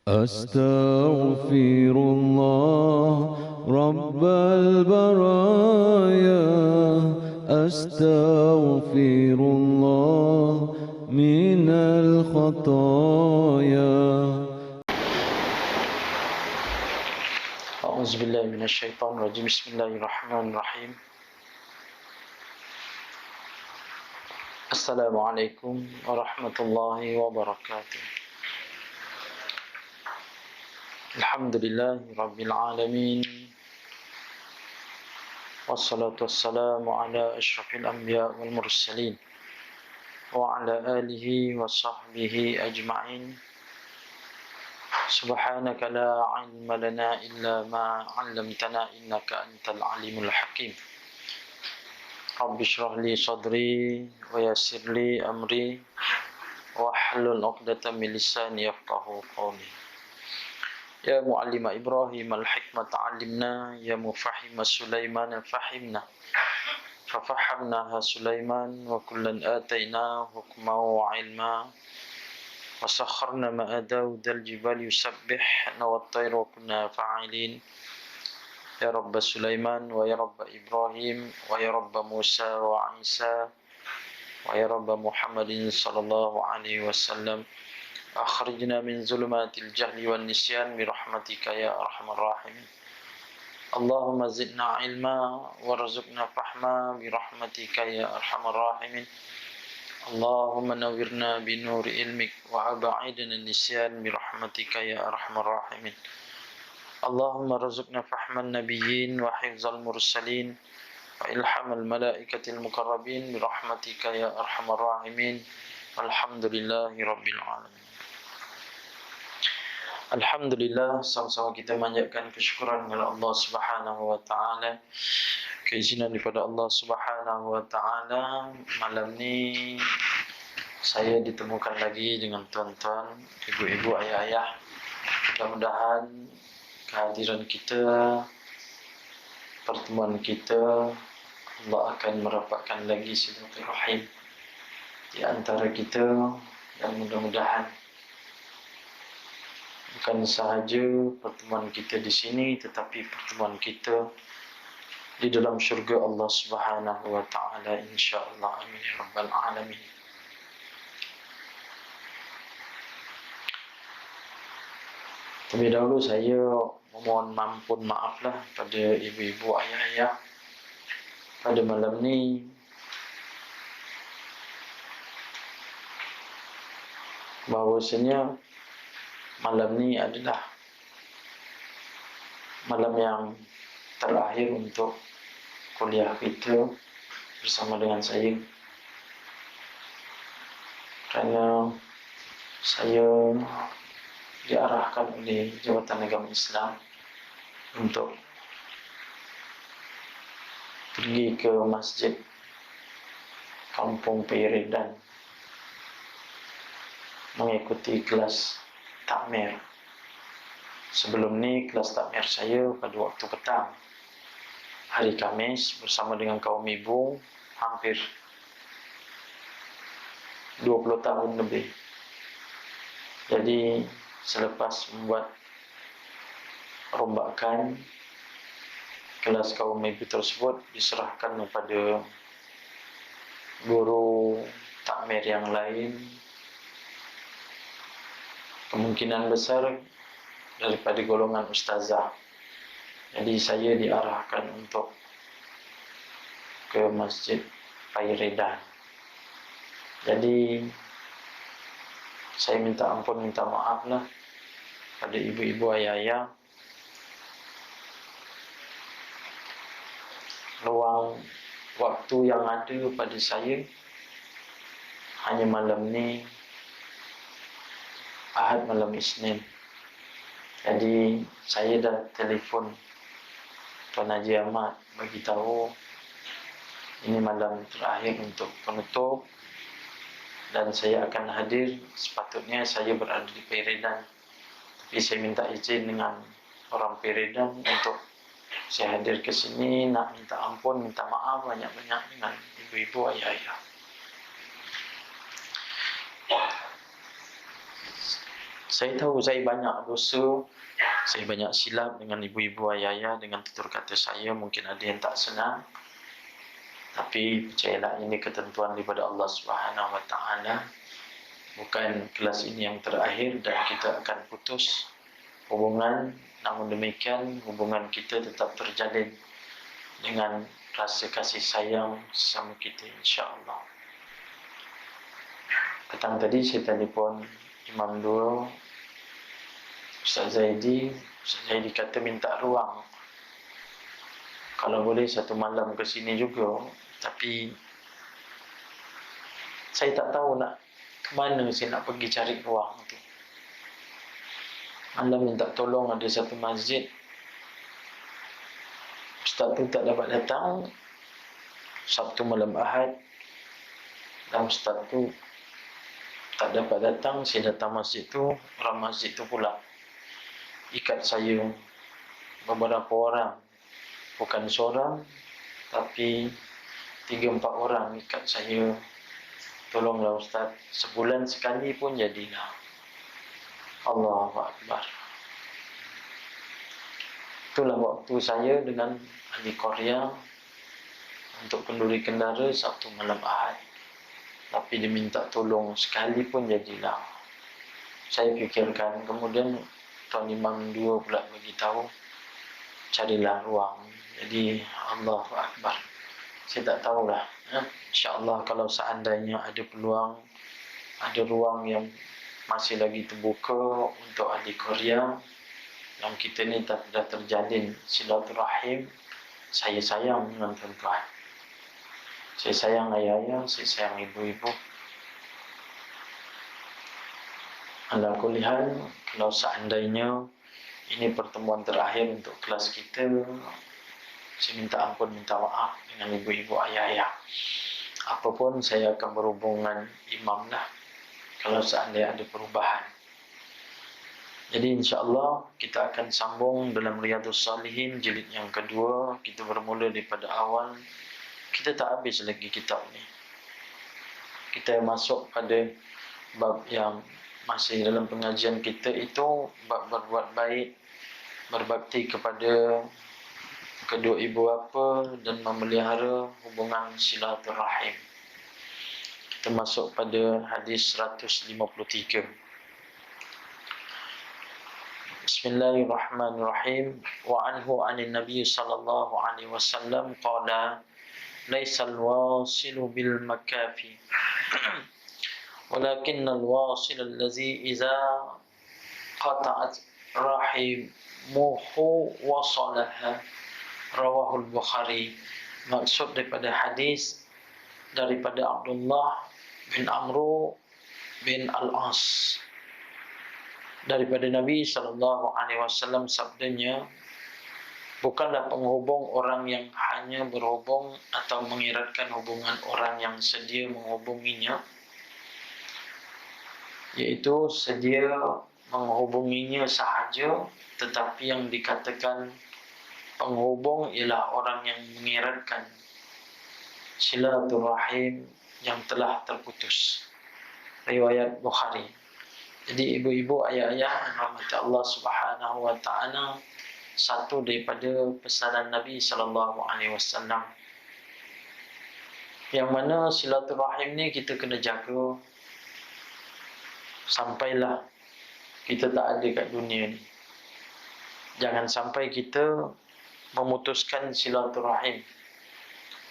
أستغفر الله رب البرايا، أستغفر الله من الخطايا. أعوذ بالله من الشيطان الرجيم. بسم الله الرحمن الرحيم. السلام عليكم ورحمة الله وبركاته. الحمد لله رب العالمين، والصلاة والسلام على أشرف الأنبياء والمرسلين وعلى آله وصحبه أجمعين. سبحانك لا علم لنا إلا ما علمتنا إنك أنت العليم الحكيم. رب اشرح لي صدري ويسر لي أمري واحلل عقدة من لساني يفقهوا قولي. يا معلم إبراهيم الحكمة علمنا، يا مفهم سليمان فهمنا، ففهمناها سليمان وكلا آتينا حكما وعلما، وسخرنا مع داود الجبال يسبحن والطير وكنا فاعلين. يا رب سليمان ويا رب إبراهيم ويا رب موسى وعيسى ويا رب محمد صلى الله عليه وسلم، أخرجنا من ظلمات الجهل والنسيان برحمتك يا أرحم الراحمين. اللهم زدنا علما وارزقنا فهما برحمتك يا أرحم الراحمين. اللهم نورنا بنور علمك وأبعدنا النسيان برحمتك يا أرحم الراحمين. اللهم ارزقنا فهم النبيين وحفظ المرسلين وإلحام الملائكة المقربين برحمتك يا أرحم الراحمين. والحمد لله رب العالمين. Alhamdulillah, sama-sama kita manjatkan kesyukuran kepada Allah Subhanahu wa taala. Keizinan daripada Allah Subhanahu wa taala, malam ni saya ditemukan lagi dengan tuan-tuan, ibu-ibu, ayah-ayah. Mudah-mudahan kehadiran kita, pertemuan kita, Allah akan merapatkan lagi silaturahim di antara kita, dan mudah-mudahan bukan sahaja pertemuan kita di sini, tetapi pertemuan kita di dalam syurga Allah Subhanahu wa taala, insya-Allah. Amin ya rabbal alamin. Terlebih dahulu saya memohon ampun maaflah pada ibu-ibu, ayah-ayah pada malam ni. Bahawasanya malam ni adalah malam yang terakhir untuk kuliah kita bersama dengan saya, kerana saya diarahkan oleh Jabatan Agama Islam untuk pergi ke masjid Kampung Peredan mengikuti kelas takmir. Sebelum ni kelas takmir saya pada waktu petang hari Khamis bersama dengan kaum ibu hampir 20 tahun lebih. Jadi selepas membuat rombakan, kelas kaum ibu tersebut diserahkan kepada guru takmir yang lain, kemungkinan besar daripada golongan ustazah. Jadi saya diarahkan untuk ke Masjid Peredan. Jadi saya minta ampun, minta maaf lah pada ibu-ibu, ayah-ayah. Luang waktu yang ada pada saya hanya malam ni, Ahad malam Isnin. Jadi saya dah telefon Tuan Haji Ahmad bagi tahu ini malam terakhir untuk penutup, dan saya akan hadir. Sepatutnya saya berada di Peredan, tapi saya minta izin dengan orang Peredan untuk saya hadir ke sini. Nak minta ampun, minta maaf banyak-banyak dengan ibu-ibu, ayah-ayah. Saya tahu saya banyak dosa, saya banyak silap dengan ibu-ibu ayah-ayah, dengan tutur kata saya, mungkin ada yang tak senang. Tapi percayalah, ini ketentuan daripada Allah Subhanahu Wa Taala. Bukan kelas ini yang terakhir dan kita akan putus hubungan. Namun demikian, hubungan kita tetap terjalin dengan rasa kasih sayang sama kita, insya-Allah. Petang tadi saya telefon Imam dua, Ustaz Zaidi. Ustaz Zaidi kata minta ruang, kalau boleh satu malam ke sini juga. Tapi saya tak tahu nak ke mana saya nak pergi cari ruang tu. Malam minta tolong, ada satu masjid, Ustaz tu tak dapat datang Sabtu malam Ahad, dan Ustaz tu tak dapat datang. Saya datang masjid tu, orang masjid tu pula ikat saya beberapa orang, bukan seorang tapi 3-4 orang ikat saya. Tolonglah Ustaz, sebulan sekali pun jadilah. Allahu Akbar. Itulah waktu saya dengan ahli Korea untuk kenduri kendara Sabtu malam Ahad. Tapi dia minta tolong sekali pun jadilah. Saya fikirkan, kemudian Tuan Imam dua pula beritahu, carilah ruang. Jadi Allahu Akbar. Saya tak tahulah. InsyaAllah kalau seandainya ada peluang, ada ruang yang masih lagi terbuka untuk ahli Korea, yang kita ni dah terjalin silaturahim. Saya sayang dengan tuan-tuan, saya sayang ayah-ayah, saya sayang ibu-ibu. Ala kulli hal, kalau seandainya ini pertemuan terakhir untuk kelas kita, saya minta ampun, minta maaf dengan ibu-ibu ayah-ayah. Apapun saya akan berhubungan imam lah kalau seandainya ada perubahan. Jadi insya-Allah kita akan sambung dalam Riyadhus Salihin jilid yang kedua. Kita bermula daripada awal. Kita tak habis lagi kitab ni. Kita masuk pada bab yang masih dalam pengajian kita, itu bab berbuat baik, berbakti kepada kedua ibu bapa dan memelihara hubungan silaturahim. Kita masuk pada hadis 153. Bismillahirrahmanirrahim. Wa anhu 'anil nabiy sallallahu alaihi wasallam qala laisal wasilu bil makafi walakinnal wasil allazi idza qata'at rahimuhu wasalaha. Rawahul Bukhari. Maksud daripada hadis daripada Abdullah bin Amru bin Al-As, daripada Nabi SAW, sabdanya, bukanlah penghubung orang yang hanya berhubung atau mengiratkan hubungan orang yang sedia menghubunginya, yaitu sedia menghubunginya sahaja, tetapi yang dikatakan penghubung ialah orang yang mengiratkan silaturahim yang telah terputus. Riwayat Bukhari. Jadi ibu-ibu, ayah-ayah rahmat Allah Subhanahu Wa Taala, satu daripada pesanan Nabi sallallahu alaihi wasallam, yang mana silaturahim ni kita kena jaga sampailah kita tak ada kat dunia ni. Jangan sampai kita memutuskan silaturahim.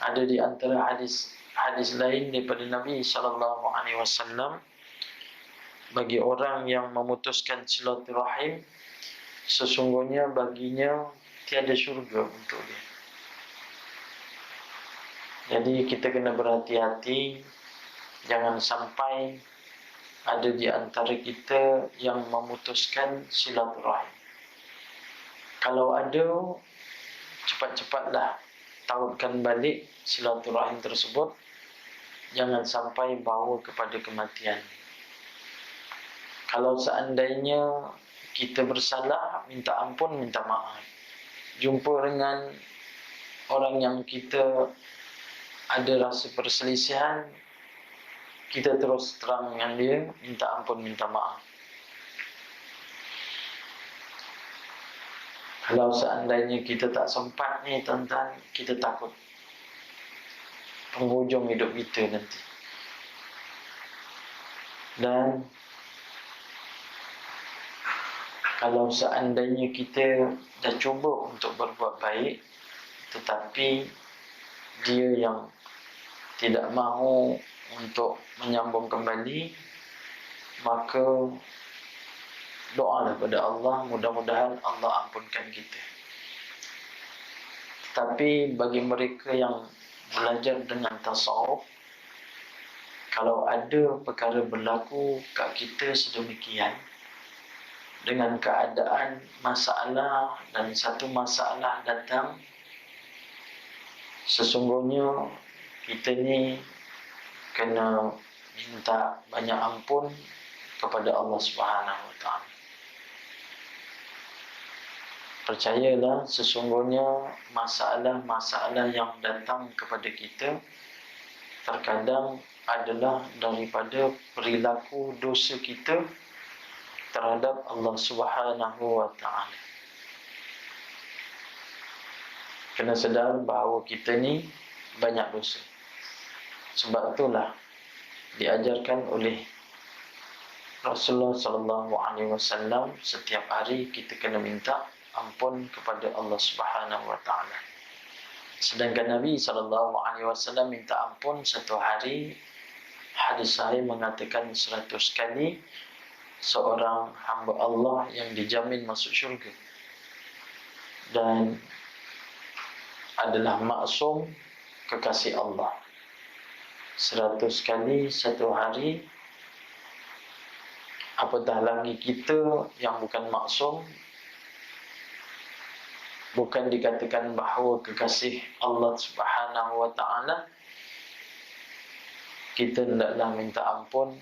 Ada di antara hadis lain daripada Nabi sallallahu alaihi wasallam, bagi orang yang memutuskan silaturahim, sesungguhnya baginya tiada syurga untuk dia. Jadi kita kena berhati-hati, jangan sampai ada di antara kita yang memutuskan silaturahim. Kalau ada, cepat-cepatlah tautkan balik silaturahim tersebut. Jangan sampai bawa kepada kematian. Kalau seandainya kita bersalah, minta ampun, minta maaf. Jumpa dengan orang yang kita ada rasa perselisihan, kita terus terang dengan dia, minta ampun, minta maaf. Kalau seandainya kita tak sempat ni tuan-tuan, kita takut penghujung hidup kita nanti. Dan kalau seandainya kita dah cuba untuk berbuat baik, tetapi dia yang tidak mahu untuk menyambung kembali, maka doalah pada Allah, mudah-mudahan Allah ampunkan kita. Tapi bagi mereka yang belajar dengan tasawuf, kalau ada perkara berlaku kat kita sedemikian, dengan keadaan masalah dan satu masalah datang, sesungguhnya kita ni kena minta banyak ampun kepada Allah Subhanahu Wa Taala. Percayalah, sesungguhnya masalah-masalah yang datang kepada kita terkadang adalah daripada perilaku dosa kita terhadap Allah Subhanahu Wa Taala. Kena sedar bahawa kita ni banyak dosa. Sebab itulah diajarkan oleh Rasulullah sallallahu alaihi wasallam, setiap hari kita kena minta ampun kepada Allah Subhanahu Wa Taala. Sedangkan Nabi sallallahu alaihi wasallam minta ampun satu hari, hadis sahih mengatakan 100 kali seorang hamba Allah yang dijamin masuk syurga dan adalah maksum kekasih Allah. 100 kali satu hari, apatah lagi kita yang bukan maksum, bukan dikatakan bahawa kekasih Allah Subhanahu Wa Taala, kita hendaklah minta ampun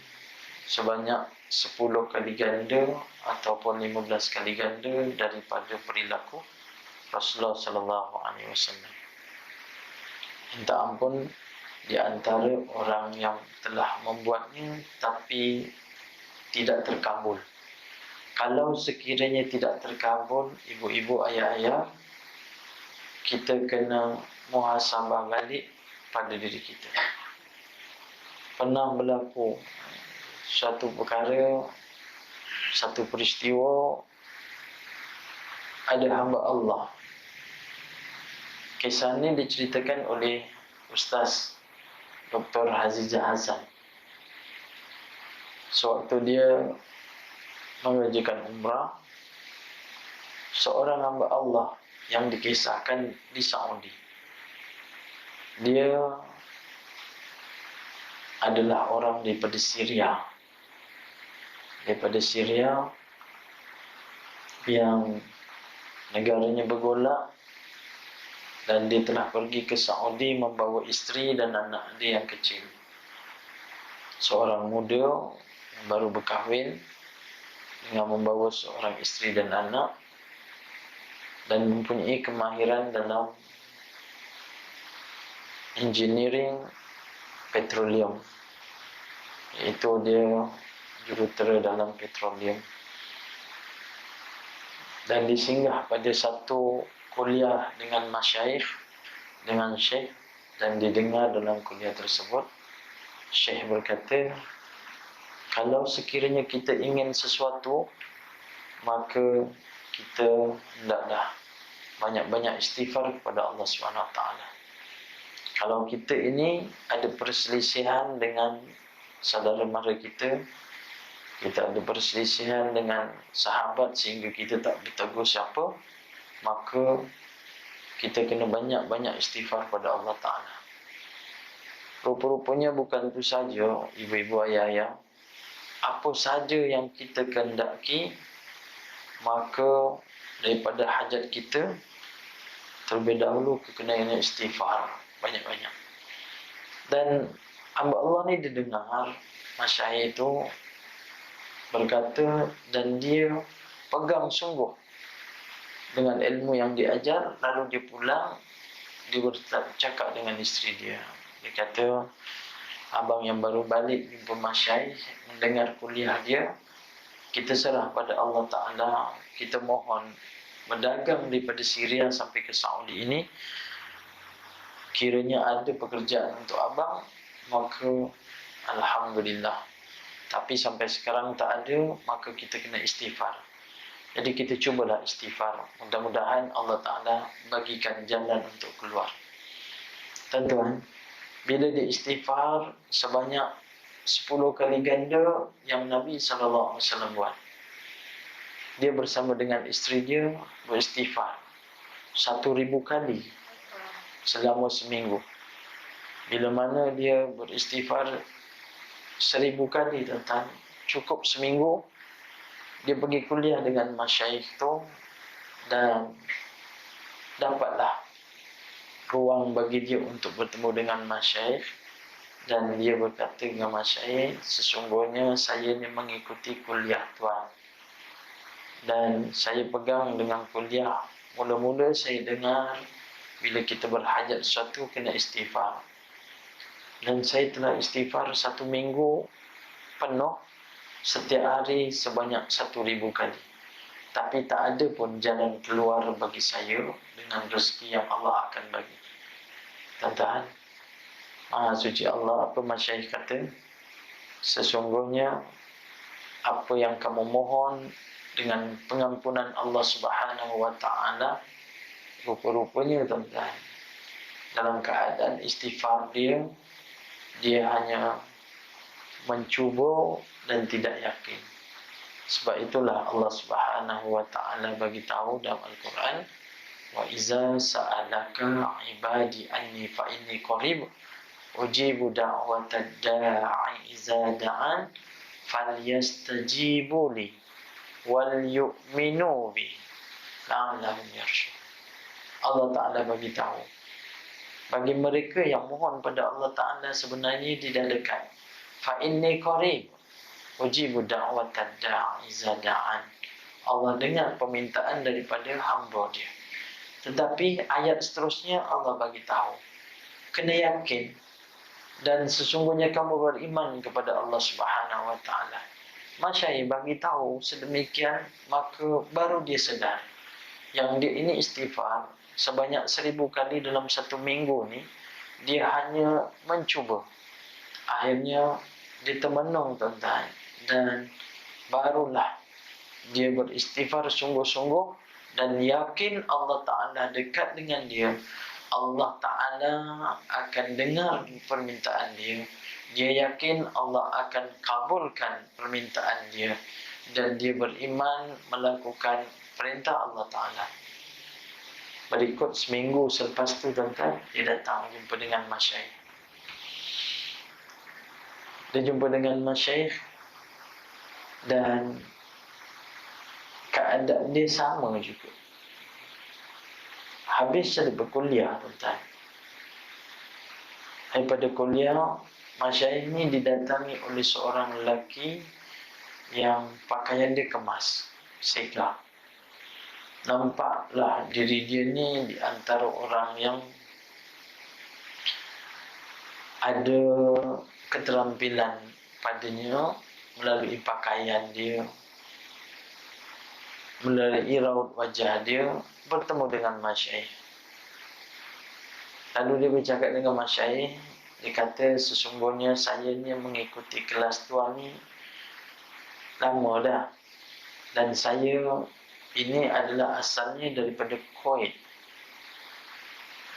sebanyak 10 kali ganda ataupun 15 kali ganda daripada perilaku Rasulullah sallallahu alaihi wasallam. Minta ampun di antara orang yang telah membuatnya tapi tidak terkabul. Kalau sekiranya tidak terkabul, ibu-ibu, ayah-ayah, kita kena muhasabah balik pada diri kita. Pernah berlaku satu perkara, satu peristiwa, ada hamba Allah. Kisah ini diceritakan oleh Ustaz Dr. Hazizah Hasan. Sewaktu dia mengerjakan umrah, seorang hamba Allah yang dikisahkan di Saudi, dia adalah orang daripada Syria. Daripada Syria yang negaranya bergolak, dan dia telah pergi ke Saudi membawa isteri dan anak dia yang kecil. Seorang muda yang baru berkahwin dengan membawa seorang isteri dan anak, dan mempunyai kemahiran dalam engineering petroleum, iaitu dia jurutera dalam petroleum. Dan disinggah pada satu kuliah dengan masyayikh, dengan syekh, dan didengar dalam kuliah tersebut syekh berkata, kalau sekiranya kita ingin sesuatu, maka kita hendaklah banyak-banyak istighfar kepada Allah SWT. Kalau kita ini ada perselisihan dengan saudara mara kita, kita ada perselisihan dengan sahabat sehingga kita tak bertegur siapa, maka kita kena banyak-banyak istighfar pada Allah Ta'ala. Rupa-rupanya bukan itu saja, ibu-ibu, ayah-ayah. Apa saja yang kita kehendaki, maka daripada hajat kita, terlebih dahulu kena istighfar banyak-banyak. Dan hamba Allah ni didengar masyayikh itu berkata, dan dia pegang sungguh dengan ilmu yang diajar. Lalu dia pulang, dia bercakap dengan isteri dia. Dia kata, abang yang baru balik jumpa masyayikh, mendengar kuliah dia, kita serah pada Allah Ta'ala, kita mohon berdagang daripada Syria sampai ke Saudi ini, kiranya ada pekerjaan untuk abang, maka alhamdulillah. Tapi sampai sekarang tak ada, maka kita kena istighfar. Jadi kita cubalah istighfar. Mudah-mudahan Allah Ta'ala bagikan jalan untuk keluar. Tuan-tuan, bila dia istighfar sebanyak 10 kali ganda yang Nabi SAW buat, dia bersama dengan isteri dia beristighfar 1,000 kali selama seminggu. Bila mana dia beristighfar 1,000 kali, tuan-tuan, cukup seminggu, dia pergi kuliah dengan masyaikh tu dan dapatlah ruang bagi dia untuk bertemu dengan masyaikh. Dan dia berkata dengan masyaikh, sesungguhnya saya ni mengikuti kuliah tuan, dan saya pegang dengan kuliah. Mula-mula saya dengar bila kita berhajat sesuatu kena istighfar, dan saya telah istighfar 1 minggu penuh, setiap hari sebanyak 1,000 kali. Tapi tak ada pun jalan keluar bagi saya dengan rezeki yang Allah akan bagi. Tuan-tuan, Maha suci Allah, apa masyaikh kata? Sesungguhnya apa yang kamu mohon dengan pengampunan Allah Subhanahu wa Ta'ala, rupa-rupanya, tuan-tuan, dalam keadaan istighfar dia hanya mencuba dan tidak yakin. Sebab itulah Allah Subhanahu wa Ta'ala bagi tahu dalam Al-Quran, wa iza sa'alaka ibadi anni fa inni qarib ujibu da'watad da'i iza da'an falyastajibu li wal yu'minu bi la'allahum yarshudun. Allah Ta'ala bagi tahu, bagi mereka yang mohon pada Allah Ta'ala sebenarnya tidak dekat. Fa inni qarib ujibu da'watad da'i iza da'an. Allah dengar permintaan daripada hamba dia. Tetapi ayat seterusnya Allah bagi tahu, kena yakin, dan sesungguhnya kamu beriman kepada Allah Subhanahu wa Ta'ala. Masyaikh bagi tahu sedemikian, maka baru dia sedar yang dia ini istighfar sebanyak 1,000 kali dalam 1 minggu ni, dia hanya mencuba. Akhirnya dia termenung, tuan-tuan, dan barulah dia beristighfar sungguh-sungguh dan yakin Allah Ta'ala dekat dengan dia. Allah Ta'ala akan dengar permintaan dia. Dia yakin Allah akan kabulkan permintaan dia, dan dia beriman melakukan perintah Allah Ta'ala. Berikut seminggu selepas tu, tuan-tuan, dia datang jumpa dengan masyaikh. Dia jumpa dengan masyaikh dan keadaan dia sama juga. Habis saya berkuliah, tuan-tuan. Daripada kuliah, masyaikh ini didatangi oleh seorang lelaki yang pakaian dia kemas, segala. Nampaklah diri dia ni di antara orang yang ada keterampilan padanya melalui pakaian dia, melalui raut wajah dia, bertemu dengan masyaikh. Lalu dia bercakap dengan masyaikh. Dia kata, sesungguhnya saya ni mengikuti kelas tuan ni lama dah, dan saya ini adalah asalnya daripada Kuwait,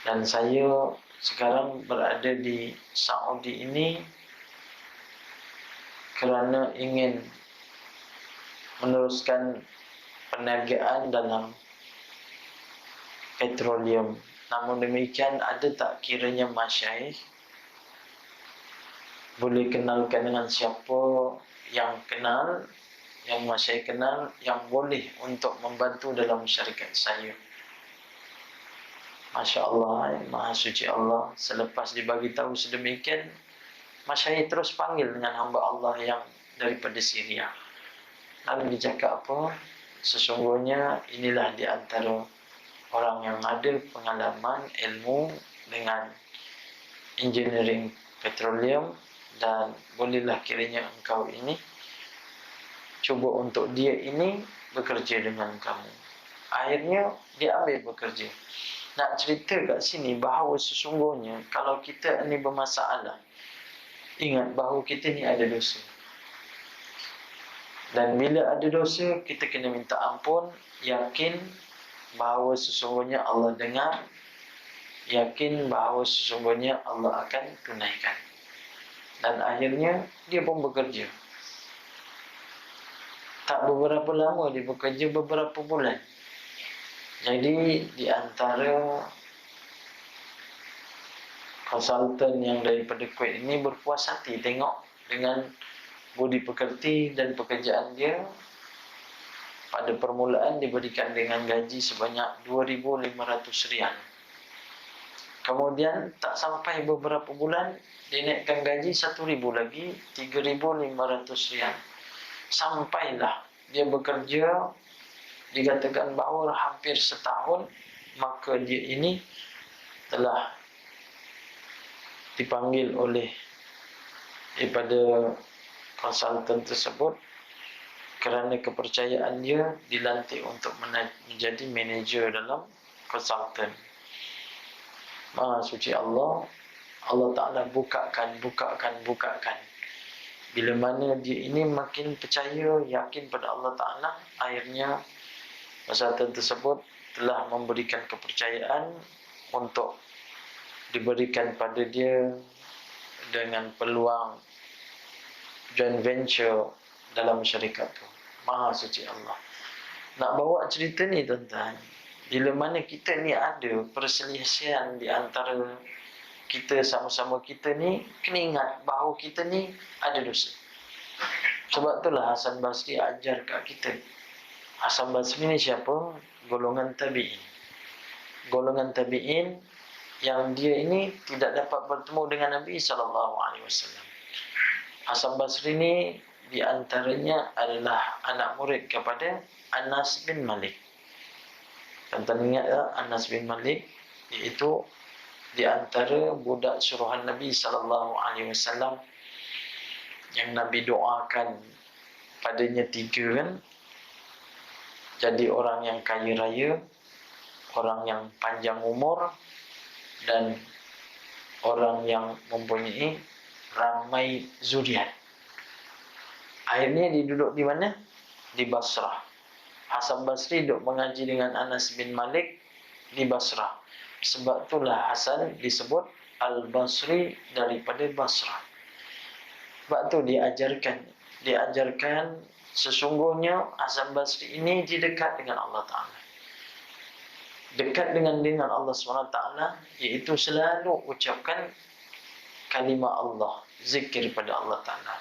dan saya sekarang berada di Saudi ini kerana ingin meneruskan perniagaan dalam petroleum. Namun demikian, ada tak kiranya masyaikh boleh kenalkan dengan siapa yang kenal, yang masyaikh kenal, yang boleh untuk membantu dalam syarikat saya. Masya Allah, Maha suci Allah. Selepas dibagi tahu sedemikian, masyaikh terus panggil dengan hamba Allah yang daripada Syria. Lalu dia cakap apa? Sesungguhnya inilah di antara orang yang ada pengalaman ilmu dengan engineering petroleum, dan bolehlah kiranya engkau ini cuba untuk dia ini bekerja dengan kamu. Akhirnya dia ambil bekerja. Nak cerita kat sini bahawa sesungguhnya kalau kita ni bermasalah, ingat bahawa kita ni ada dosa. Dan bila ada dosa, kita kena minta ampun, yakin bahawa sesungguhnya Allah dengar, yakin bahawa sesungguhnya Allah akan tunaikan. Dan akhirnya dia pun bekerja. Tak beberapa lama dia bekerja, beberapa bulan. Jadi di antara konsultan yang daripada Kuwait ini berpuas hati tengok dengan budi pekerti dan pekerjaan dia. Pada permulaan diberikan dengan gaji sebanyak 2,500 rial. Kemudian tak sampai beberapa bulan dinaikkan gaji 1,000 lagi, 3,500 rial. Sampailah dia bekerja, dikatakan bahawa hampir setahun, maka dia ini telah dipanggil oleh daripada konsultan tersebut kerana kepercayaan dia, dilantik untuk menjadi manager dalam konsultan. Maha suci Allah, Allah Ta'ala bukakan. Bila mana dia ini makin percaya, yakin pada Allah Ta'ala, akhirnya konsultan tersebut telah memberikan kepercayaan untuk diberikan pada dia dengan peluang joint venture dalam syarikat tu. Maha suci Allah. Nak bawa cerita ni tuan-tuan, bila mana kita ni ada perselisihan di antara kita, sama-sama kita ni, kena ingat bahawa kita ni ada dosa. Sebab itulah Hasan Basri ajar kat kita. Hasan Basri ni siapa? Golongan tabi'in. Golongan tabi'in yang dia ini tidak dapat bertemu dengan Nabi SAW. Hasan Basri ni di antaranya adalah anak murid kepada Anas bin Malik. Tuan-tuan ingat tak Anas bin Malik? Iaitu di antara budak suruhan Nabi SAW yang Nabi doakan padanya 3 kan. Jadi orang yang kaya raya, orang yang panjang umur, dan orang yang mempunyai ramai zuriat. Akhirnya dia duduk di mana? Di Basrah. Hasan Basri duduk mengaji dengan Anas bin Malik di Basrah. Sebab itulah Hasan disebut Al-Basri daripada Basrah. Sebab tu diajarkan sesungguhnya Hasan Basri ini dia dekat dengan Allah Ta'ala. Dekat dengan Allah SWT, iaitu selalu ucapkan kalimah Allah, zikir pada Allah Ta'ala.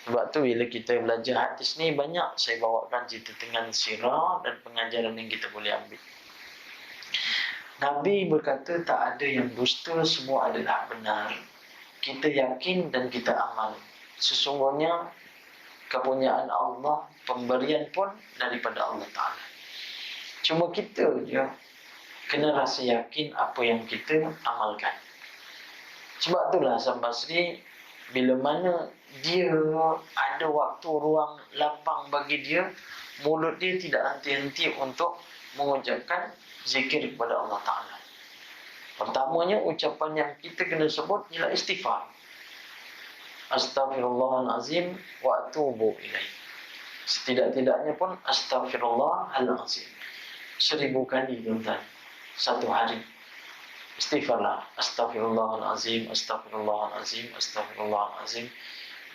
Sebab tu bila kita belajar hadis ni, banyak saya bawakan cerita dengan sirah dan pengajaran yang kita boleh ambil. Nabi berkata tak ada yang dusta, semua adalah benar. Kita yakin dan kita amal. Sesungguhnya kepunyaan Allah, pemberian pun daripada Allah Ta'ala. Cuma kita je kena rasa yakin apa yang kita amalkan. Sebab itulah Hasan Basri, bila mana dia ada waktu ruang lapang bagi dia, mulut dia tidak henti-henti untuk mengucapkan zikir kepada Allah Ta'ala. Pertamanya ucapan yang kita kena sebut ialah istighfar. Astaghfirullahalazim wa atubu ilaih. Setidak-tidaknya pun astaghfirullahalazim 1000 kali tuan-tuan satu hari. Istighfarlah, astaghfirullahalazim, astaghfirullahalazim, astaghfirullahalazim.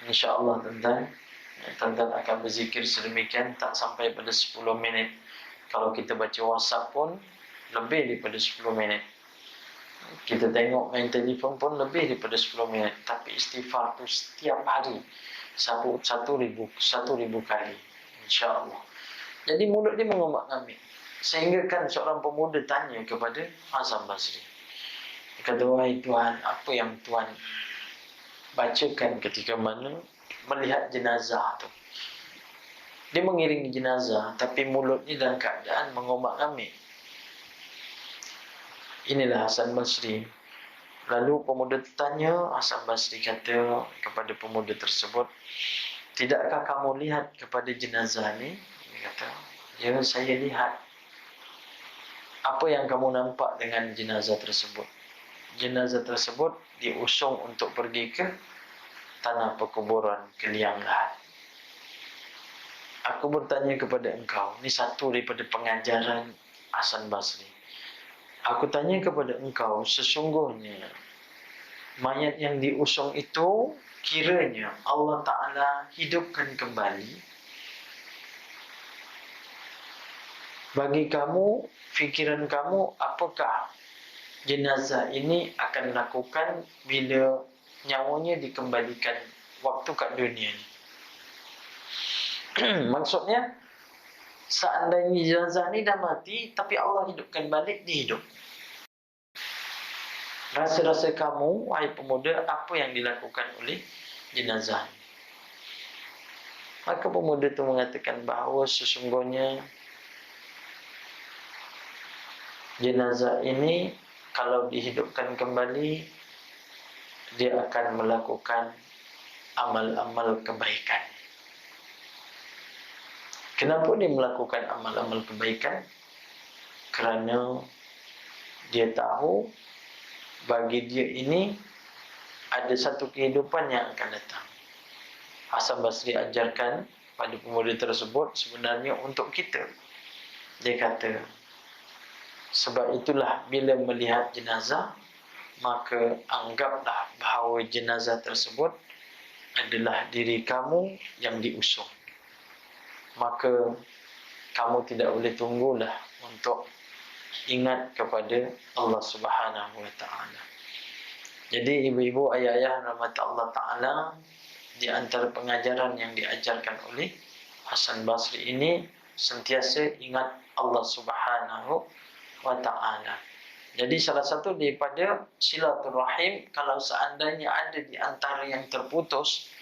InsyaAllah tuan-tuan akan berzikir sedemikian tak sampai pada 10 minit. Kalau kita baca WhatsApp pun lebih daripada 10 minit. Kita tengok main telefon pun lebih daripada 10 minit. Tapi istighfar tu setiap hari 1,000 kali, InsyaAllah. Jadi mulut dia mengomak-ngambik. Sehingga kan seorang pemuda tanya kepada Hasan Basri. Dia kata, wahai Tuhan, apa yang Tuhan bacakan ketika mana melihat jenazah tu? Dia mengiringi jenazah, tapi mulutnya dalam keadaan mengomak-ngambik. Inilah Hasan Basri. Lalu pemuda tanya, Hasan Basri kata kepada pemuda tersebut, tidakkah kamu lihat kepada jenazah ni? Dia kata, ya saya lihat. Apa yang kamu nampak dengan jenazah tersebut? Jenazah tersebut diusung untuk pergi ke tanah perkuburan ke liang lahat. Aku bertanya kepada engkau, ini satu daripada pengajaran Hasan Basri. Aku tanya kepada engkau, sesungguhnya mayat yang diusung itu kiranya Allah Ta'ala hidupkan kembali. Bagi kamu, fikiran kamu, apakah jenazah ini akan lakukan bila nyawanya dikembalikan waktu kat dunia ni? Maksudnya, seandainya jenazah ni dah mati, tapi Allah hidupkan balik, dia hidup. Rasa-rasa kamu, wahai pemuda, apa yang dilakukan oleh jenazah ni? Maka pemuda itu mengatakan bahawa sesungguhnya jenazah ini kalau dihidupkan kembali, dia akan melakukan amal-amal kebaikan. Kenapa dia melakukan amal-amal kebaikan? Kerana dia tahu bagi dia ini ada satu kehidupan yang akan datang. Hasan Basri ajarkan pada pemuda tersebut sebenarnya untuk kita. Dia kata, sebab itulah bila melihat jenazah, maka anggaplah bahawa jenazah tersebut adalah diri kamu yang diusung. Maka kamu tidak boleh tunggulah untuk ingat kepada Allah Subhanahu wa Ta'ala. Jadi ibu-ibu, ayah-ayah rahmat Allah Ta'ala, di antara pengajaran yang diajarkan oleh Hasan Basri ini, sentiasa ingat Allah Subhanahu wa Ta'ala. Jadi salah satu daripada silaturahim, kalau seandainya ada di antara yang terputus,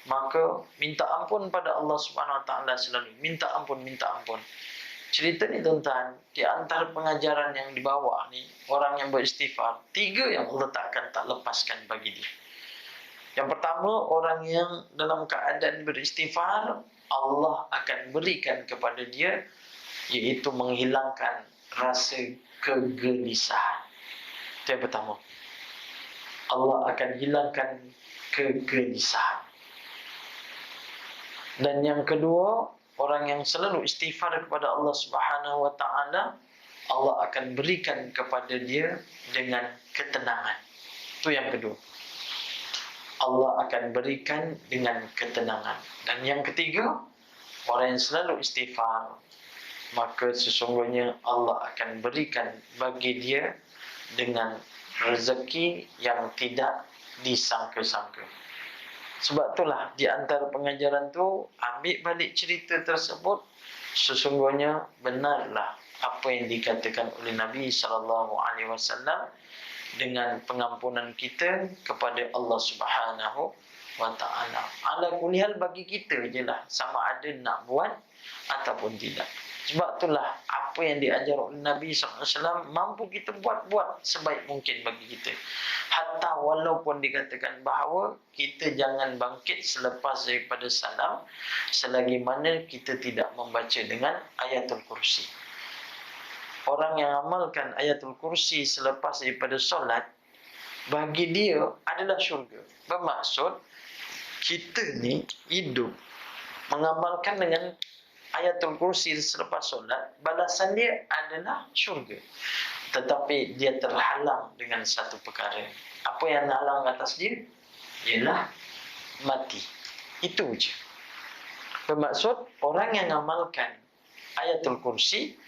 maka minta ampun pada Allah Subhanahu wa Ta'ala selalu. Minta ampun, minta ampun. Cerita ni tuan-tuan, di antara pengajaran yang dibawa ni, orang yang beristighfar, 3 yang Allah tak lepaskan bagi dia. Yang pertama, orang yang dalam keadaan beristighfar, Allah akan berikan kepada dia, iaitu menghilangkan rasa kegelisahan. Itu yang pertama. Allah akan hilangkan kegelisahan. Dan yang kedua, orang yang selalu istighfar kepada Allah Subhanahu wa Ta'ala, Allah akan berikan kepada dia dengan ketenangan. Itu yang kedua. Allah akan berikan dengan ketenangan. Dan yang ketiga, orang yang selalu istighfar, maka sesungguhnya Allah akan berikan bagi dia dengan rezeki yang tidak disangka-sangka. Sebab itulah di antara pengajaran tu, ambil balik cerita tersebut, sesungguhnya benarlah apa yang dikatakan oleh Nabi SAW dengan pengampunan kita kepada Allah Subhanahu wa Ta'ala. Ala kulli hal bagi kita je lah, sama ada nak buat ataupun tidak. Sebab itulah apa yang diajar oleh Nabi SAW mampu kita buat sebaik mungkin bagi kita. Hatta walaupun dikatakan bahawa kita jangan bangkit selepas daripada salam selagi mana kita tidak membaca dengan ayatul kursi. Orang yang amalkan ayatul kursi selepas daripada solat, bagi dia adalah syurga. Bermaksud, kita ni hidup mengamalkan dengan ayatul kursi selepas solat, balasan dia adalah syurga. Tetapi dia terhalang dengan satu perkara. Apa yang halang atas dia? Ialah mati. Itu je. Bermaksud, orang yang amalkan ayatul kursi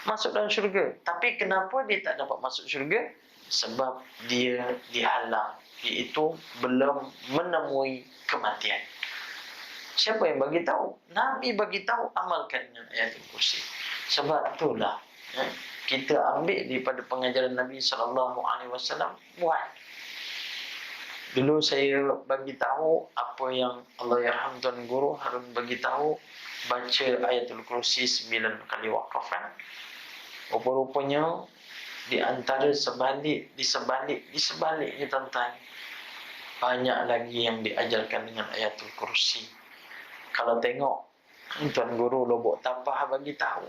masuk dalam syurga. Tapi kenapa dia tak dapat masuk syurga? Sebab dia dihalang, iaitu belum menemui kematian. Siapa yang bagi tahu? Nabi bagi tahu, amalkan dengan ayatul kursi. Sebab itulah kita ambil daripada pengajaran Nabi SAW, buat. Dulu saya bagi tahu apa yang Allahyarham Tuan Guru Harun bagi tahu, baca ayatul kursi 9 kali wakafan. Rupa-rupanya di antara di sebaliknya tuan-tuan, banyak lagi yang diajarkan dengan ayatul kursi. Kalau tengok Tuan Guru Lobok Tapah bagi tahu,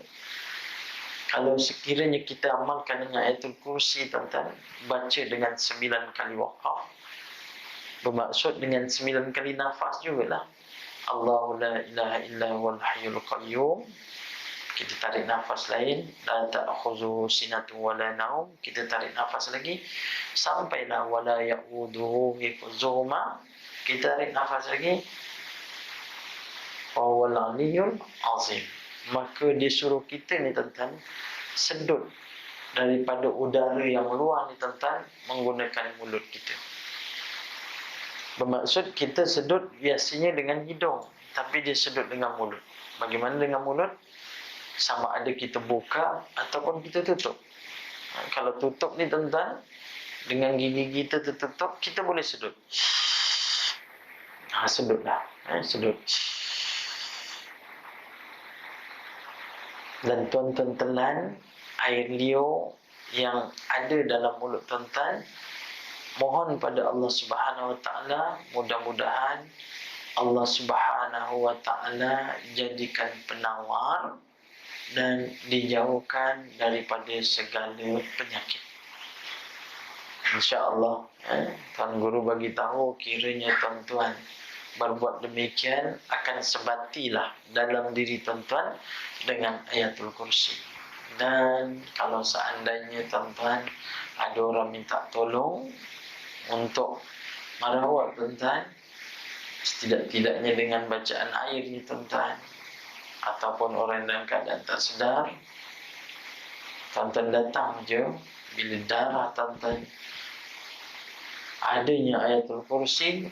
Kalau sekiranya kita amalkan dengan ayatul kursi, tuan-tuan, baca dengan 9 kali waqaf, bermaksud dengan 9 kali nafas jugalah. Allahu la ilaha illa huwal hayyul qayyum. Kita tarik nafas lain, la ta'khuzuhu sinatun wala naum. Kita tarik nafas lagi sampailah wala ya'uduhu hifzuhuma. Kita tarik nafas lagi, wa huwal aliyyul azim. Maka dia suruh kita ni, tuan-tuan, sedut daripada udara yang luar ni, tuan-tuan, menggunakan mulut kita. Bermaksud kita sedut biasanya dengan hidung, tapi dia sedut dengan mulut. Bagaimana dengan mulut? Sama ada kita buka ataupun kita tutup. Kalau tutup ni, tuan-tuan, dengan gigi kita tertutup, kita boleh sedut. Sedutlah. Sedut. Dan tuan-tuan telan air liur yang ada dalam mulut tuan-tuan. Mohon pada Allah Subhanahu Wa Taala, mudah-mudahan Allah Subhanahu Wa Taala jadikan penawar dan dijauhkan daripada segala penyakit. InsyaAllah, Tuan Guru bagi tahu, kiranya tuan-tuan berbuat demikian, akan sebatilah dalam diri tuan-tuan dengan ayatul kursi. Dan kalau seandainya tuan-tuan ada orang minta tolong untuk merawat tuan-tuan, setidak-tidaknya dengan bacaan air ni, tuan-tuan, ataupun orang dalam keadaan tak sedar, tuan-tuan datang je. Bila darah tuan-tuan adanya ayatul kursi,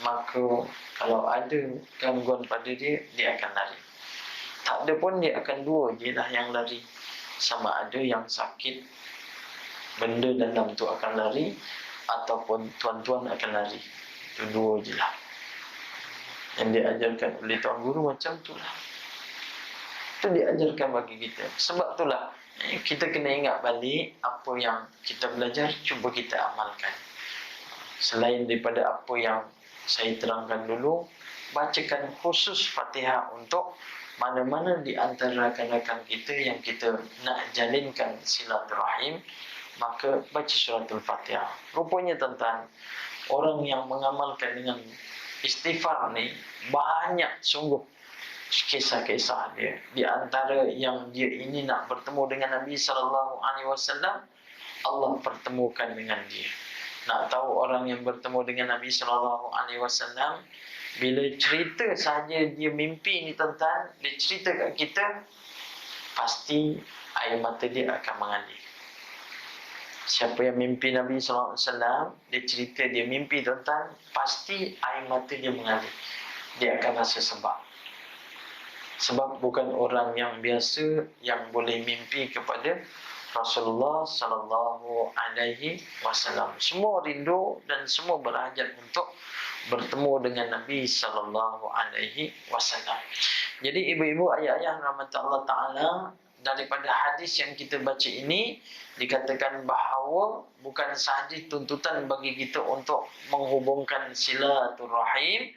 maka kalau ada gangguan pada dia, dia akan lari. Tak ada pun, dia akan dua je lah yang lari. Sama ada yang sakit, benda dalam tu akan lari, ataupun tuan-tuan akan lari. Itu dua je lah yang diajarkan oleh Tuan Guru, macam tu lah. Itu diajarkan bagi kita. Sebab itulah kita kena ingat balik apa yang kita belajar, cuba kita amalkan. Selain daripada apa yang saya terangkan dulu, bacakan khusus Fatihah untuk mana-mana di antara rakan-rakan kita yang kita nak jalinkan silaturahim, maka baca suratul Fatihah. Rupanya tuan-tuan, orang yang mengamalkan dengan istighfar ni banyak sungguh kisah-kisah dia. Di antara yang dia ini nak bertemu dengan Nabi SAW, Allah pertemukan dengan dia. Nak tahu orang yang bertemu dengan Nabi SAW, bila cerita saja dia mimpi ni, tuan-tuan, dia cerita kat kita, pasti air mata dia akan mengalir. Siapa yang mimpi Nabi SAW, dia cerita dia mimpi, tuan-tuan, pasti air mata dia mengalir. Dia akan rasa sebab. Sebab bukan orang yang biasa yang boleh mimpi kepada Rasulullah sallallahu alaihi wasallam. Semua rindu dan semua berhajat untuk bertemu dengan Nabi sallallahu alaihi wasallam. Jadi ibu-ibu, ayah-ayah rahmat Allah Taala, daripada hadis yang kita baca ini dikatakan bahawa bukan sahaja tuntutan bagi kita untuk menghubungkan silaturahim,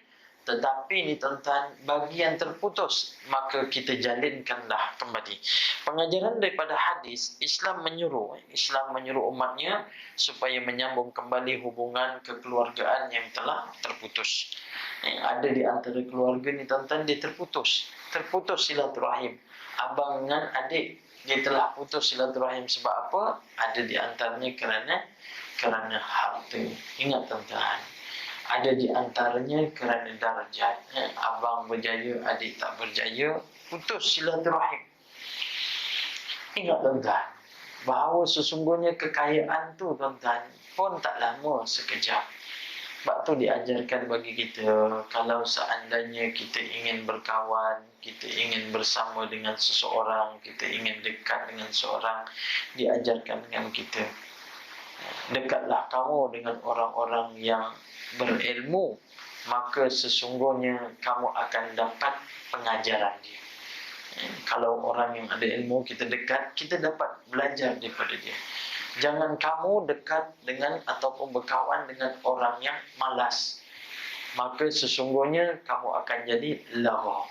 tetapi ni tuan-tuan, bagi yang terputus, maka kita jalinkanlah kembali. Pengajaran daripada hadis, Islam menyuruh umatnya supaya menyambung kembali hubungan kekeluargaan yang telah terputus. Ada di antara keluarga ni tuan-tuan, dia terputus silaturahim. Abang dengan adik, dia telah putus silaturahim. Sebab apa? Ada di antaranya kerana harta. Ingat tuan-tuan, ada di antaranya kerana darjat. Abang berjaya, adik tak berjaya, putus silaturahim. Ingat tuan-tuan, bahawa sesungguhnya kekayaan tu tuan-tuan pun tak lama sekejap. Sebab tu diajarkan bagi kita, kalau seandainya kita ingin berkawan, kita ingin bersama dengan seseorang, kita ingin dekat dengan seorang, diajarkan dengan kita, dekatlah kamu dengan orang-orang yang berilmu, maka sesungguhnya kamu akan dapat pengajaran dia. Kalau orang yang ada ilmu, kita dekat, kita dapat belajar daripada dia. Jangan kamu dekat dengan ataupun berkawan dengan orang yang malas, maka sesungguhnya kamu akan jadi lara.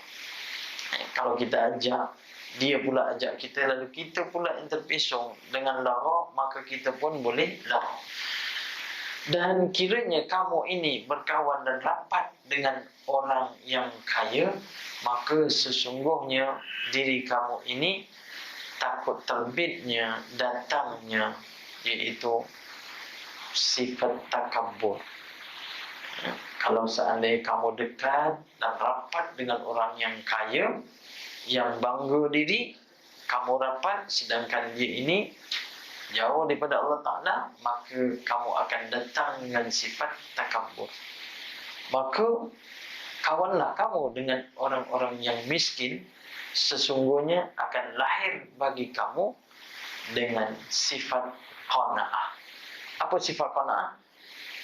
Kalau kita ajak Dia pula ajak kita, lalu kita pula yang terpesong dengan lara, maka kita pun boleh lara. Dan kiranya kamu ini berkawan dan rapat dengan orang yang kaya, maka sesungguhnya diri kamu ini takut terbitnya, datangnya, iaitu sifat takabur. Kalau seandainya kamu dekat dan rapat dengan orang yang kaya, yang bangga diri, kamu rapat, sedangkan dia ini jauh daripada Allah Ta'ala, maka kamu akan datang dengan sifat takabur. Maka kawanlah kamu dengan orang-orang yang miskin, sesungguhnya akan lahir bagi kamu dengan sifat qanaah. Apa sifat qanaah?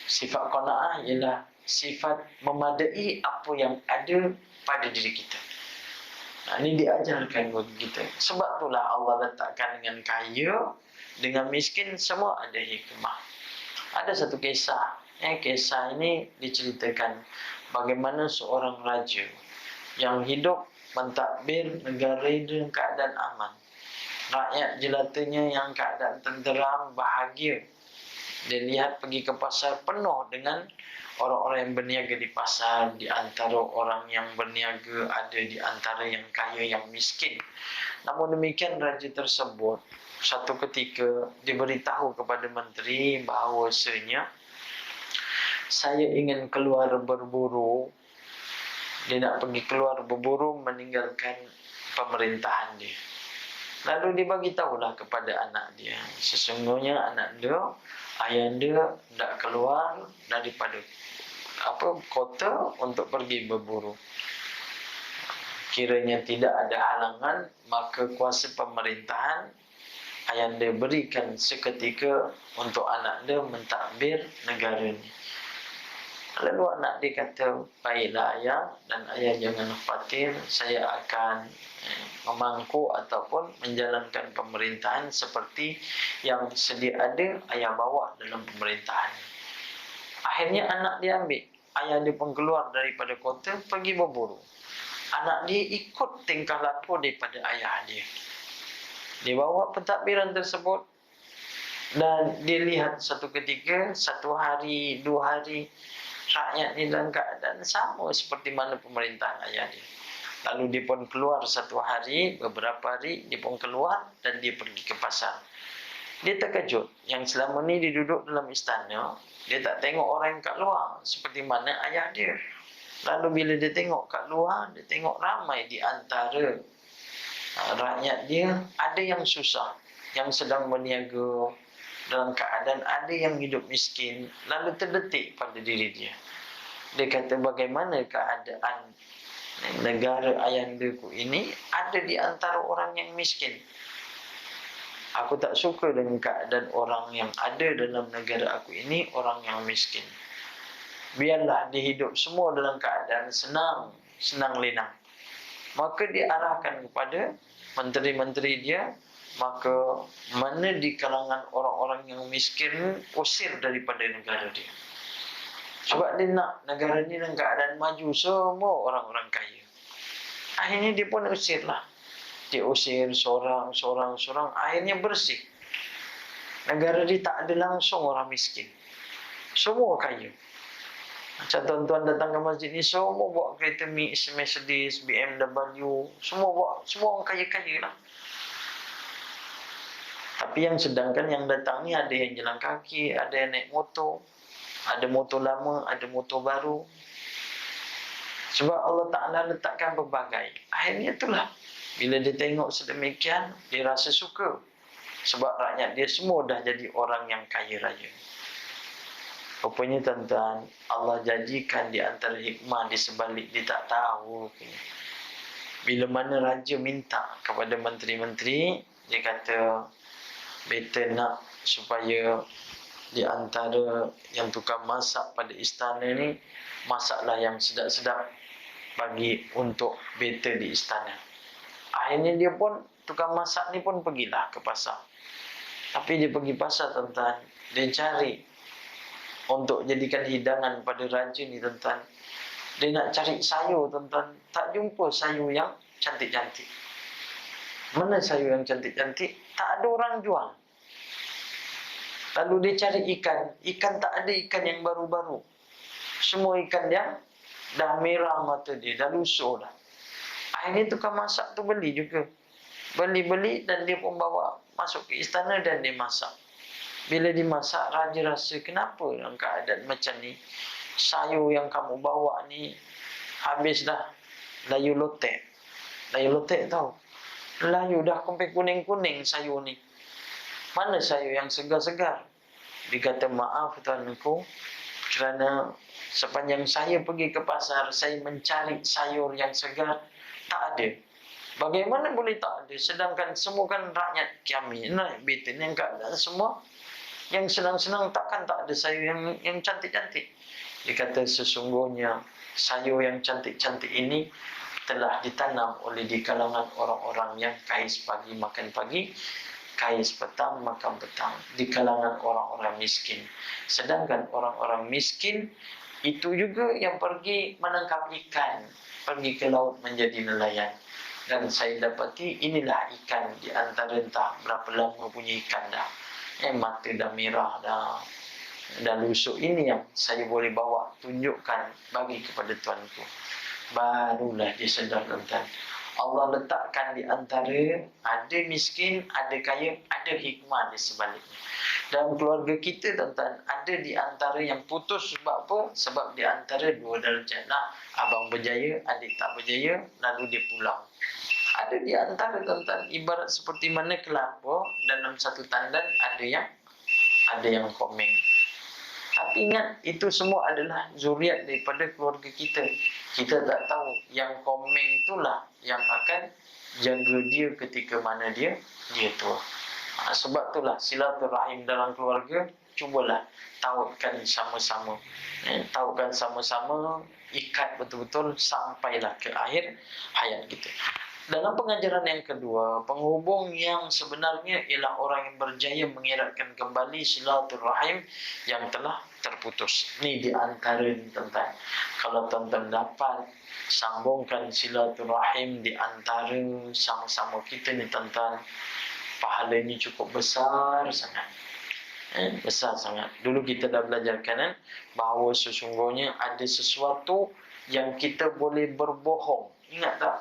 Sifat qanaah ialah sifat memadai apa yang ada pada diri kita. Nah, ini diajarkan bagi kita. Sebab itulah Allah letakkan dengan kaya, dengan miskin, semua ada hikmah. Ada satu kisah. Kisah ini diceritakan bagaimana seorang raja yang hidup mentadbir negara dalam keadaan aman. Rakyat jelatanya yang keadaan tenteram, bahagia. Dia lihat pergi ke pasar penuh dengan orang-orang yang berniaga di pasar. Di antara orang yang berniaga ada di antara yang kaya, yang miskin. Namun demikian raja tersebut satu ketika diberitahu kepada menteri bahawasanya saya ingin keluar berburu. Dia nak pergi keluar berburu meninggalkan pemerintahan dia. Lalu dia bagi tahulah kepada anak dia, sesungguhnya anak dia, ayah dia tidak keluar daripada kota untuk pergi berburu. Kiranya tidak ada halangan, maka kuasa pemerintahan ayah dia berikan seketika untuk anak dia mentadbir negara ini. Lalu anak dia kata, baiklah ayah, dan ayah jangan khawatir, saya akan memangku ataupun menjalankan pemerintahan seperti yang sedia ada ayah bawa dalam pemerintahan. Akhirnya anak dia ambil. Ayah dia pun keluar daripada kota pergi berburu. Anak dia ikut tingkah laku daripada ayah dia. Dia bawa pentadbiran tersebut dan dia lihat satu ketika, satu hari, 2 hari, rakyat ni dalam keadaan sama seperti mana pemerintahan ayah dia. Lalu dia pun keluar satu hari, beberapa hari, dia pun keluar dan dia pergi ke pasar. Dia terkejut yang selama ni dia duduk dalam istana, dia tak tengok orang yang kat luar seperti mana ayah dia. Lalu bila dia tengok kat luar, dia tengok ramai di antara rakyat dia, ada yang susah, yang sedang berniaga dalam keadaan ada yang hidup miskin. Lalu terdetik pada diri dia. Dia kata, bagaimana keadaan negara ayandaku ini ada di antara orang yang miskin. Aku tak suka dengan keadaan orang yang ada dalam negara aku ini, orang yang miskin. Biarlah dia hidup semua dalam keadaan senang, senang lenang. Maka dia arahkan kepada menteri-menteri dia, maka mana di kalangan orang-orang yang miskin, usir daripada negara dia. Sebab dia nak negara ni dalam keadaan maju, semua orang-orang kaya. Akhirnya dia pun usirlah. Dia usir seorang, akhirnya bersih. Negara dia tak ada langsung orang miskin. Semua kaya. Macam tuan-tuan datang ke masjid ni, semua bawa kereta Mercedes, BMW, semua orang kaya-kaya lah. Tapi yang sedangkan yang datang ni ada yang jalan kaki, ada yang naik motor, ada motor lama, ada motor baru. Sebab Allah Ta'ala letakkan berbagai. Akhirnya itulah, bila dia tengok sedemikian, dia rasa suka. Sebab rakyat dia semua dah jadi orang yang kaya raya. Rupanya tuan-tuan, Allah janjikan di antara hikmah di sebalik dia tak tahu. Bila mana raja minta kepada menteri-menteri, dia kata, beta nak supaya di antara yang tukang masak pada istana ni, masaklah yang sedap-sedap bagi untuk beta di istana. Akhirnya dia pun, tukang masak ni pun pergilah ke pasar. Tapi dia pergi pasar tuan-tuan, dia cari untuk jadikan hidangan pada raja ni tuan-tuan. Dia nak cari sayur tuan-tuan, tak jumpa sayur yang cantik-cantik. Mana sayur yang cantik-cantik? Tak ada orang jual. Lalu dia cari ikan. Ikan tak ada ikan yang baru-baru. Semua ikan yang dah merah mata dia, dah lusuh dah. Akhirnya tukang masak tu beli juga. Beli-beli dan dia pun bawa masuk ke istana dan dia masak. Bila dimasak, raja rasa, kenapa dalam keadaan macam ni? Sayur yang kamu bawa ni habis dah. Layu lotek. Layu lotek tahu? Layu dah sampai kuning-kuning sayur ni. Mana sayur yang segar-segar? Dia kata, maaf tuanku, kerana sepanjang saya pergi ke pasar, saya mencari sayur yang segar, tak ada. Bagaimana boleh tak ada? Sedangkan semua kan rakyat kami, naik betin yang keadaan semua yang senang-senang, takkan tak ada sayur yang cantik-cantik. Dia kata, sesungguhnya sayur yang cantik-cantik ini telah ditanam oleh di kalangan orang-orang yang kais pagi makan pagi, kais petang makan petang, di kalangan orang-orang miskin. Sedangkan orang-orang miskin itu juga yang pergi menangkap ikan, pergi ke laut menjadi nelayan. Dan saya dapati inilah ikan di antara entah berapa lama punya ikan dah. Mata dah merah dah lusuh. Ini yang saya boleh bawa, tunjukkan, bagi kepada tuanku. Barulah dia sedar, tuan-tuan. Allah letakkan di antara ada miskin, ada kaya, ada hikmah di sebaliknya. Dalam keluarga kita, tuan-tuan, ada di antara yang putus sebab apa? Sebab di antara dua darjat. Nah, abang berjaya, adik tak berjaya, lalu dia pulang. Ada di antara, tuan-tuan, ibarat seperti mana kelapa dalam satu tandan ada yang komeng. Tapi ingat, itu semua adalah zuriat daripada keluarga kita. Kita tak tahu yang komeng itulah yang akan jaga dia ketika mana dia tua. Sebab itulah silaturahim dalam keluarga, cubalah tautkan sama-sama. Tautkan sama-sama, ikat betul-betul sampailah ke akhir hayat kita. Dalam pengajaran yang kedua, penghubung yang sebenarnya ialah orang yang berjaya mengeratkan kembali silaturahim yang telah terputus. Ini di antara ini, tuan-tuan. Kalau tuan-tuan dapat sambungkan silaturahim di antara sama-sama kita ni, tuan-tuan, pahalanya cukup besar sangat. Besar sangat. Dulu kita dah belajar kan, bahawa sesungguhnya ada sesuatu yang kita boleh berbohong. Ingat tak?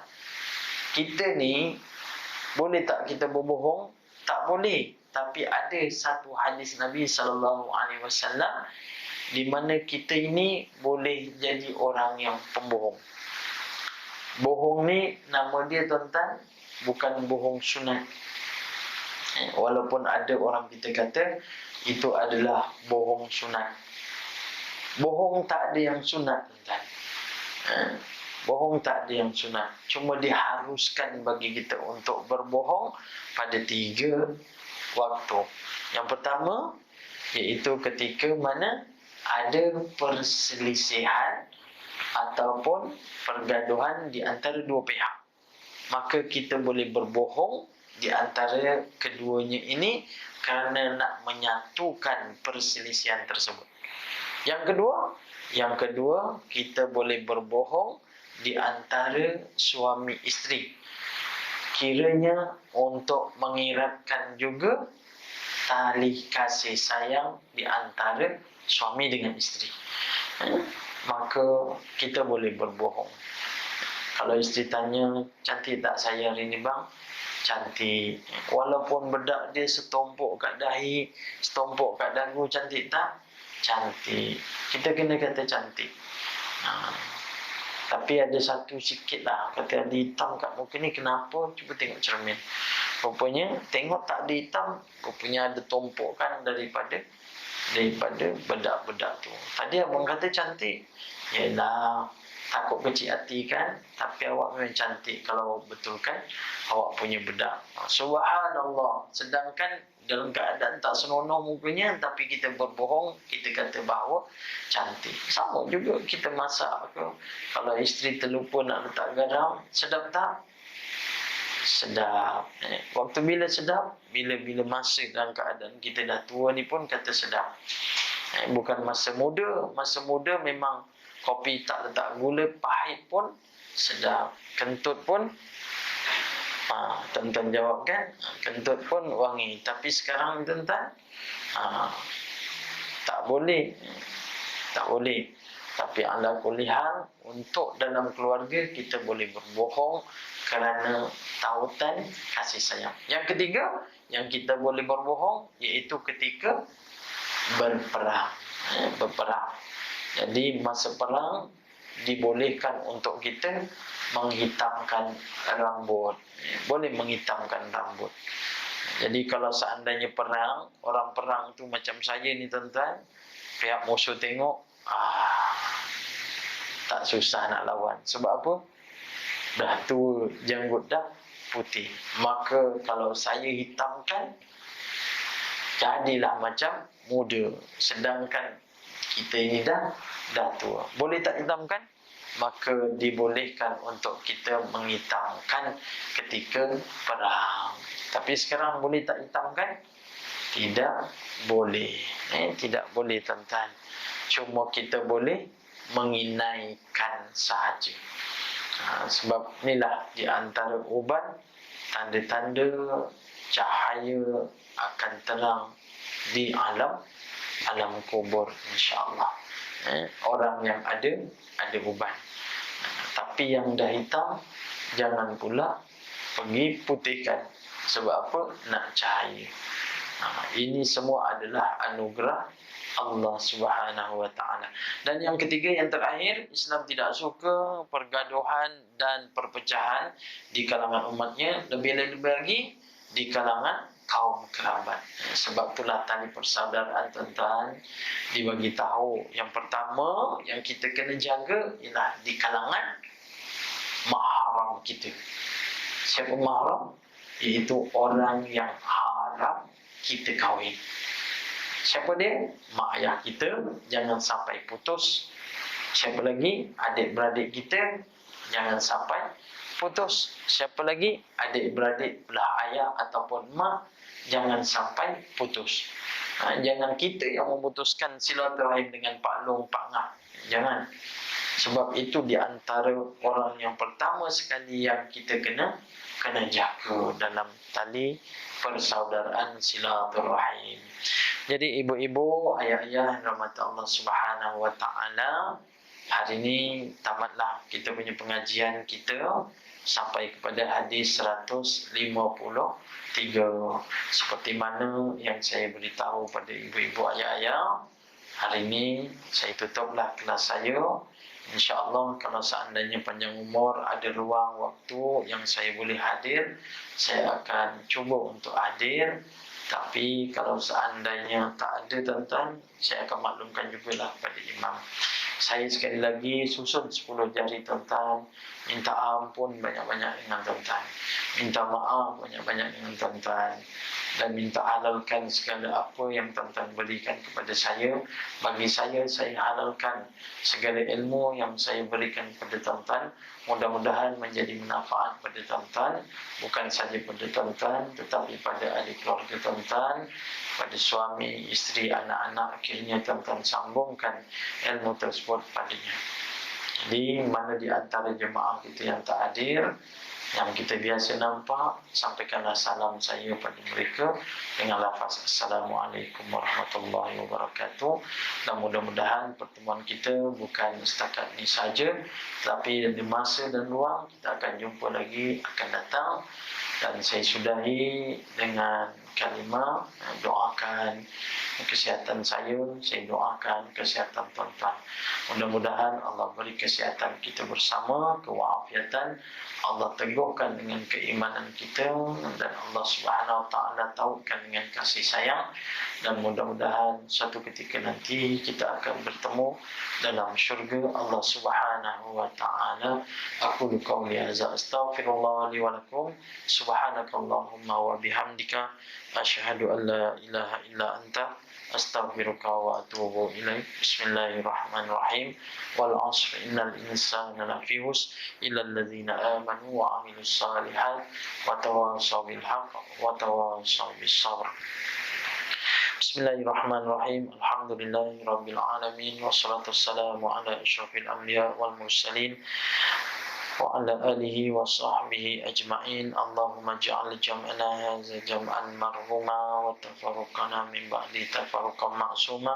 Kita ni, boleh tak kita berbohong? Tak boleh. Tapi ada satu hadis Nabi SAW di mana kita ini boleh jadi orang yang pembohong. Bohong ni nama dia, tuan-tuan, bukan bohong sunat. Walaupun ada orang kita kata itu adalah bohong sunat. Bohong tak ada yang sunat, tuan-tuan. Bohong tak ada yang sunat. Cuma diharuskan bagi kita untuk berbohong pada 3 waktu. Yang pertama, iaitu ketika mana ada perselisihan ataupun pergaduhan di antara dua pihak. Maka kita boleh berbohong di antara keduanya ini kerana nak menyatukan perselisihan tersebut. Yang kedua, kita boleh berbohong di antara suami isteri. Kiranya untuk mengeratkan juga tali kasih sayang di antara suami dengan isteri. Maka kita boleh berbohong. Kalau isteri tanya, cantik tak saya hari ni bang? Cantik. Walaupun bedak dia setumpuk kat dahi, setumpuk kat dagu, cantik tak? Cantik. Kita kena kata cantik. Tapi ada satu sikit lah, kata ada hitam kat muka ni, kenapa? Cuba tengok cermin. Rupanya tengok tak ada hitam, rupanya ada tumpukan daripada bedak-bedak tu. Tadi abang kata cantik. Yelah, takut kecil hati kan? Tapi awak memang cantik kalau betulkan awak punya bedak. Subhanallah. Sedangkan dalam keadaan tak senonoh mukanya, tapi kita berbohong, kita kata bahawa cantik. Sama juga kita masak ke. Kalau isteri terlupa nak letak garam, sedap tak? Sedap. Waktu bila sedap? Bila masa dalam keadaan kita dah tua ni pun kata sedap. Bukan masa muda. Masa muda memang kopi tak letak gula, pahit pun sedap. Kentut pun Tuan-tuan jawab kan, kentut pun wangi. Tapi sekarang tuan-tuan, tak boleh. Tak boleh. Tapi ala kulli hal, untuk dalam keluarga kita boleh berbohong kerana tautan kasih sayang. Yang ketiga, yang kita boleh berbohong iaitu ketika berperang. Berperang. Jadi masa perang dibolehkan untuk kita menghitamkan rambut. Boleh menghitamkan rambut. Jadi kalau seandainya perang, orang perang tu macam saya ni tuan-tuan, pihak musuh tengok, tak susah nak lawan. Sebab apa? Dah tua janggut dah putih. Maka kalau saya hitamkan, jadilah macam muda. Sedangkan kita ini dah tua. Boleh tak hitamkan? Maka dibolehkan untuk kita menghitamkan ketika perang. Tapi sekarang boleh tak hitamkan? Tidak boleh. Tidak boleh tuan-tuan. Cuma kita boleh menginaikan sahaja. Sebab inilah di antara ubat tanda-tanda cahaya akan terang di alam kubur, insya-Allah. Orang yang ada uban. Tapi yang dah hitam jangan pula pergi putihkan. Sebab apa? Nak cahaya. Ini semua adalah anugerah Allah Subhanahu wa taala. Dan yang ketiga, yang terakhir, Islam tidak suka pergaduhan dan perpecahan di kalangan umatnya, lebih-lebih lagi di kalangan kaum kerabat. Sebab itulah tali persaudaraan tuan-tuan dibagi tahu. Yang pertama yang kita kena jaga ialah di kalangan mahram kita. Siapa mahram? Iaitu orang yang haram kita kahwin. Siapa dia? Mak ayah kita, jangan sampai putus. Siapa lagi? Adik-beradik kita, jangan sampai putus. Siapa lagi? Adik-beradik belah ayah ataupun mak, jangan sampai putus. Jangan kita yang memutuskan silaturahim dengan Pak Long, Pak Ngah. Jangan. Sebab itu di antara orang yang pertama sekali yang kita kena jaga dalam tali persaudaraan silaturahim. Jadi ibu-ibu, ayah-ayah rahmat Allah Subhanahu wa taala, hari ini tamatlah kita punya pengajian kita sampai kepada hadis 153. Seperti mana yang saya beritahu pada ibu-ibu, ayah-ayah, hari ini saya tutuplah kelas saya. InsyaAllah kalau seandainya panjang umur, ada ruang waktu yang saya boleh hadir, saya akan cuba untuk hadir. Tapi kalau seandainya tak ada tuan-tuan, saya akan maklumkan jugalah pada imam. Saya sekali lagi susun 10 jari tuan-tuan, minta ampun banyak-banyak dengan tuan-tuan, minta maaf banyak-banyak dengan tuan-tuan, dan minta halalkan segala apa yang tuan-tuan berikan kepada saya. Bagi saya halalkan segala ilmu yang saya berikan kepada tuan-tuan. Mudah-mudahan menjadi manfaat pada tuan-tuan, bukan saja pada tuan-tuan, tetapi pada ahli keluarga tuan-tuan, pada suami, isteri, anak-anak. Akhirnya tuan-tuan sambungkan ilmu tersebut padanya. Jadi mana di antara jemaah kita yang tak hadir, yang kita biasa nampak, sampaikanlah salam saya pada mereka dengan lafaz Assalamualaikum warahmatullahi wabarakatuh. Dan mudah-mudahan pertemuan kita bukan setakat ini saja, tapi di masa dan ruang kita akan jumpa lagi, akan datang. Dan saya sudahi dengan kalimah doakan kesihatan saya doakan kesihatan tuan-tuan. Mudah-mudahan Allah beri kesihatan kita bersama, kewalafiatan, Allah teguhkan dengan keimanan kita, dan Allah Subhanahu wa taala tautkan dengan kasih sayang. Dan mudah-mudahan suatu ketika nanti kita akan bertemu dalam syurga Allah Subhanahu wa taala. Aku qauli hadza astaghfirullah li wa lakum. Subhanakallahumma wa bihamdika asyhadu an la ilaha illa anta astaghfiruka wa atubu ilaik. Bismillahirrahmanirrahim. Wal 'asri innal insana lafi khusr illa alladzina amanu wa 'amilus shalihat wa tawassaw bil haqq wa tawassaw bis sabr. Bismillahirrahmanirrahim. Alhamdulillahirabbil alamin wassalatu wassalamu ala asyrafil anbiya wal mursalin وعلى آله وصحبه أجمعين. اللهم اجعل جمعنا هذا جمعا مرحوما وتفرقنا من بعد تفرقا معصوما.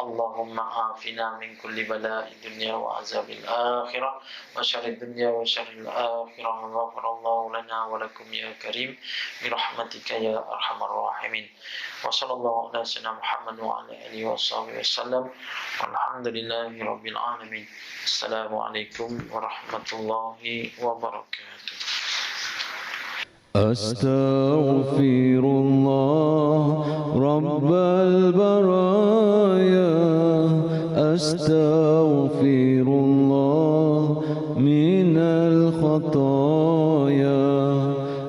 اللهم عافنا من كل بلاء الدنيا وعذاب الآخرة وشر الدنيا وشر الآخرة. غفر الله لنا ولكم يا كريم برحمتك يا أرحم الراحمين. وصلى الله على سيدنا محمد وعلى آله وصحبه وسلم والحمد لله رب العالمين. السلام عليكم ورحمة الله وبركاته. أستغفر الله رب البرايا